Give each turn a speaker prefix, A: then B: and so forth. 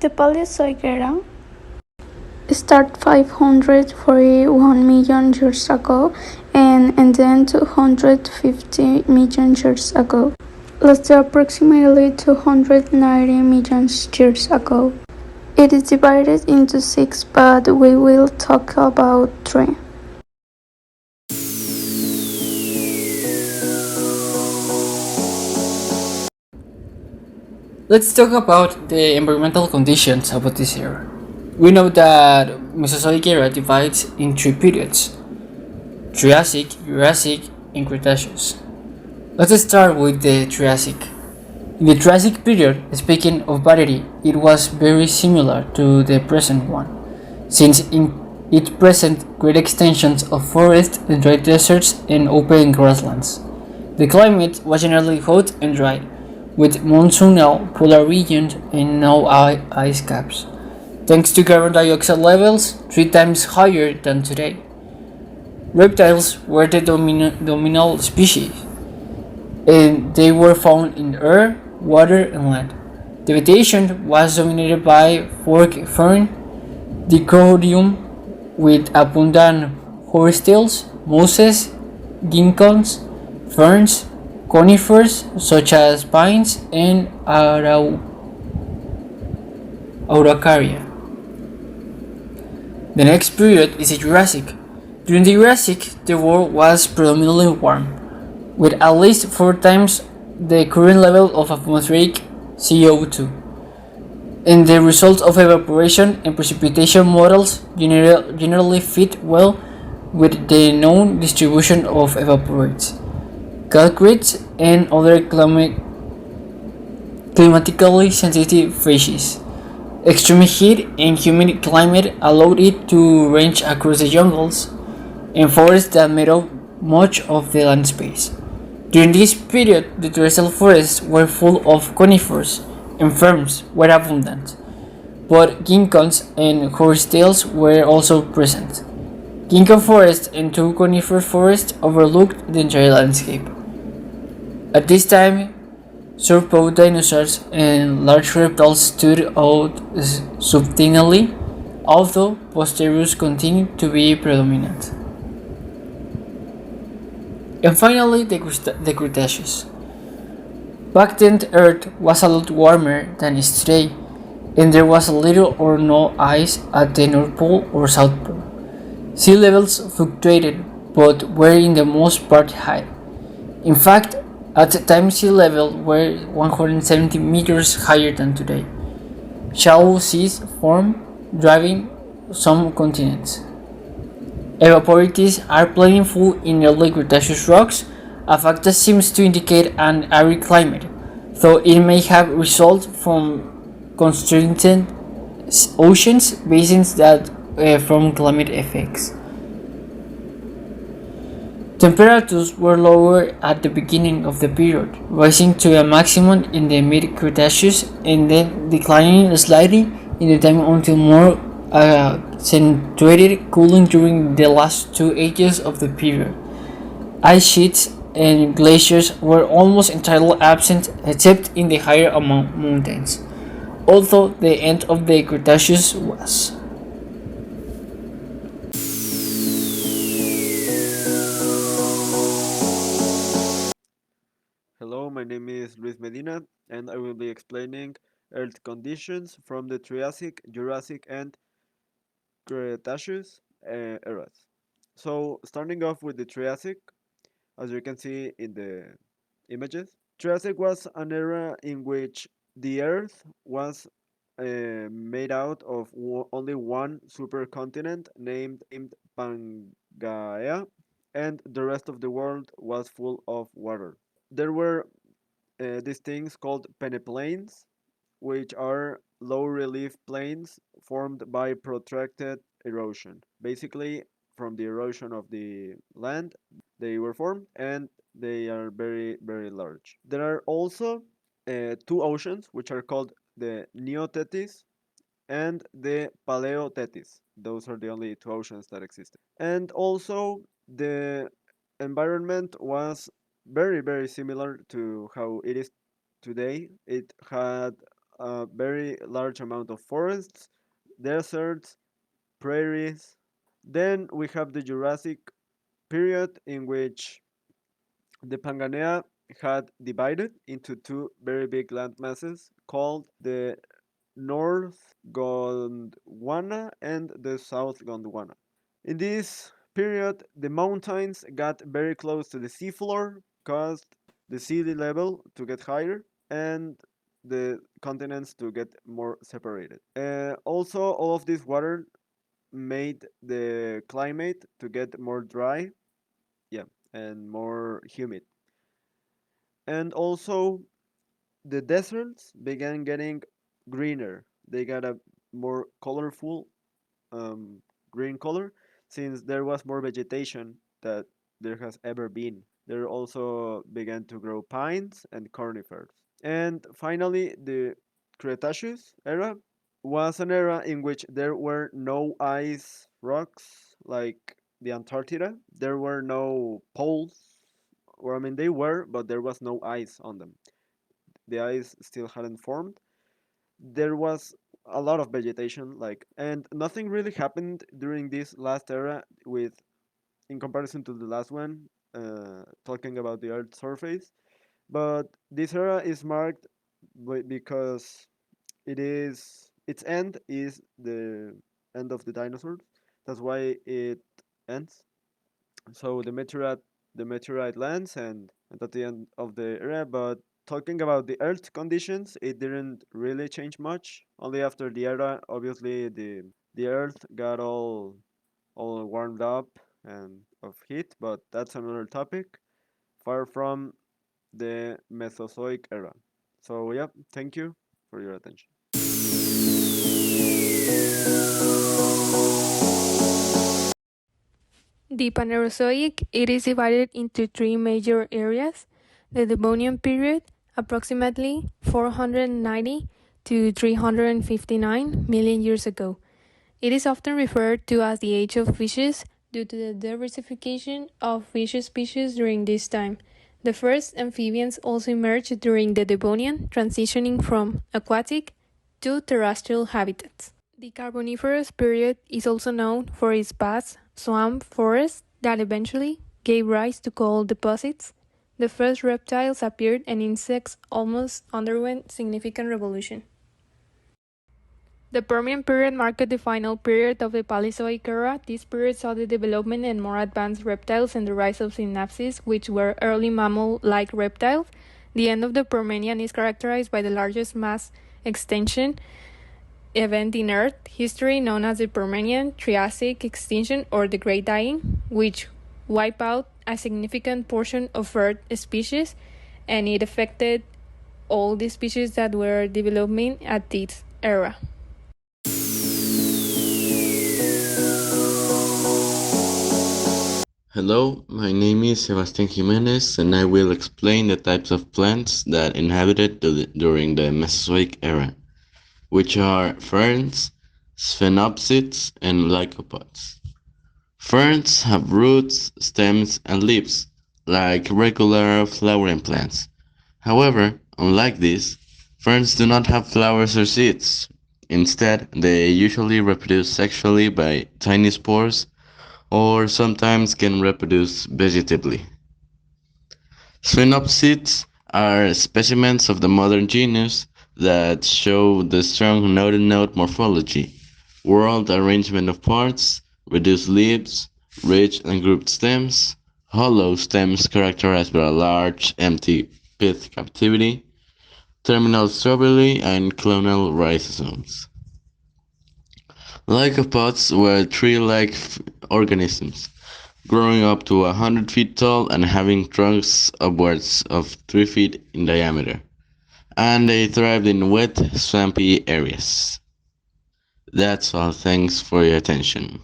A: The Paleozoic era started 541 million years ago and ended 250 million years ago, lasted approximately 290 million years ago. It is divided into six, but we will talk about three.
B: Let's talk about the environmental conditions about this era. We know that Mesozoic era divides in three periods: Triassic, Jurassic, and Cretaceous. Let's start with the Triassic. In the Triassic period, speaking of variety, it was very similar to the present one, since it presents great extensions of forests, dry deserts, and open grasslands. The climate was generally hot and dry, with monsoonal polar regions and no ice caps, thanks to carbon dioxide levels 3 times higher than today. Reptiles were the dominant species, and they were found in air, water, and land. The vegetation was dominated by fork fern, dichorium with abundant horsetails, mosses, ginkgons, ferns, conifers such as pines, and Araucaria. The next period is the Jurassic. During the Jurassic, the world was predominantly warm, with at least 4 times the current level of atmospheric CO2. And the results of evaporation and precipitation models generally fit well with the known distribution of evaporates, calcrates, and other climatically sensitive species. Extreme heat and humid climate allowed it to range across the jungles and forests that made up much of the land space. During this period, the terrestrial forests were full of conifers and ferns were abundant, but ginkgons and horsetails were also present. Ginkgo forest and two conifer forests overlooked the entire landscape. At this time, sauropod dinosaurs and large reptiles stood out substantially, although Posteriors continued to be predominant. And finally, the Cretaceous. Back then, Earth was a lot warmer than it is today, and there was little or no ice at the North Pole or South Pole. Sea levels fluctuated, but were in the most part high. In fact, at the time sea level were 170 meters higher than today. Shallow seas formed, driving some continents. Evaporites are plentiful in early Cretaceous rocks, a fact that seems to indicate an arid climate, though it may have resulted from constrained oceans basins that from climate effects. Temperatures were lower at the beginning of the period, rising to a maximum in the mid-Cretaceous and then declining slightly in the time until more accentuated cooling during the last 2 ages of the period. Ice sheets and glaciers were almost entirely absent except in the higher mountains, although the end of the Cretaceous was.
C: Hello, my name is Luis Medina, and I will be explaining Earth conditions from the Triassic, Jurassic, and Cretaceous eras. So, starting off with the Triassic, as you can see in the images, Triassic was an era in which the Earth was made out of only one supercontinent named Pangaea, and the rest of the world was full of water. There were these things called peneplains, which are low relief plains formed by protracted erosion. Basically, from the erosion of the land, they were formed and they are very, very large. There are also two oceans, which are called the Neothetis and the Paleothetis. Those are the only two oceans that existed. And also, the environment was very, very similar to how it is today. It had a very large amount of forests, deserts, prairies. Then we have the Jurassic period in which the Pangaea had divided into two very big land masses called the North Gondwana and the South Gondwana. In this period, the mountains got very close to the seafloor, caused the sea level to get higher, and the continents to get more separated. Also, all of this water made the climate to get more dry, yeah, and more humid. And also, the deserts began getting greener. They got a more colorful um, green color since there was more vegetation that there has ever been. There also began to grow pines and conifers. And finally, the Cretaceous era was an era in which there were no ice rocks like the Antarctica. There were no poles, or I mean, they were, but there was no ice on them. The ice still hadn't formed. There was a lot of vegetation, like, and nothing really happened during this last era with, in comparison to the last one, talking about the Earth's surface. But this era is marked because its end is the end of the dinosaurs. That's why it ends. So the meteorite lands, and at the end of the era. But talking about the Earth conditions, it didn't really change much. Only after the era, obviously the Earth got all warmed up and of heat, but that's another topic. Far from the Mesozoic era. So yeah, thank you for your attention.
D: The Panerozoic, it is divided into three major areas. The Devonian period, approximately 490 to 359 million years ago. It is often referred to as the age of fishes due to the diversification of fish species during this time. The first amphibians also emerged during the Devonian, transitioning from aquatic to terrestrial habitats. The Carboniferous period is also known for its vast swamp forests that eventually gave rise to coal deposits. The first reptiles appeared and insects almost underwent significant revolution. The Permian period marked the final period of the Paleozoic era. This period saw the development and more advanced reptiles and the rise of synapses, which were early mammal-like reptiles. The end of the Permian is characterized by the largest mass extinction event in Earth history, known as the Permian Triassic extinction or the Great Dying, which wiped out a significant portion of Earth species, and it affected all the species that were developing at this era.
E: Hello, my name is Sebastian Jimenez, and I will explain the types of plants that inhabited during the Mesozoic era, which are ferns, sphenopsids, and lycopods. Ferns have roots, stems, and leaves, like regular flowering plants. However, unlike these, ferns do not have flowers or seeds. Instead, they usually reproduce sexually by tiny spores or sometimes can reproduce vegetatively. Sphenopsids are specimens of the modern genus that show the strong node-to-node morphology, whorled arrangement of parts, reduced leaves, ridged and grouped stems, hollow stems characterized by a large empty pith cavity, terminal strobili, and clonal rhizomes. Lycopods were tree-like organisms, growing up to 100 feet tall and having trunks upwards of 3 feet in diameter, and they thrived in wet, swampy areas. That's all. Thanks for your attention.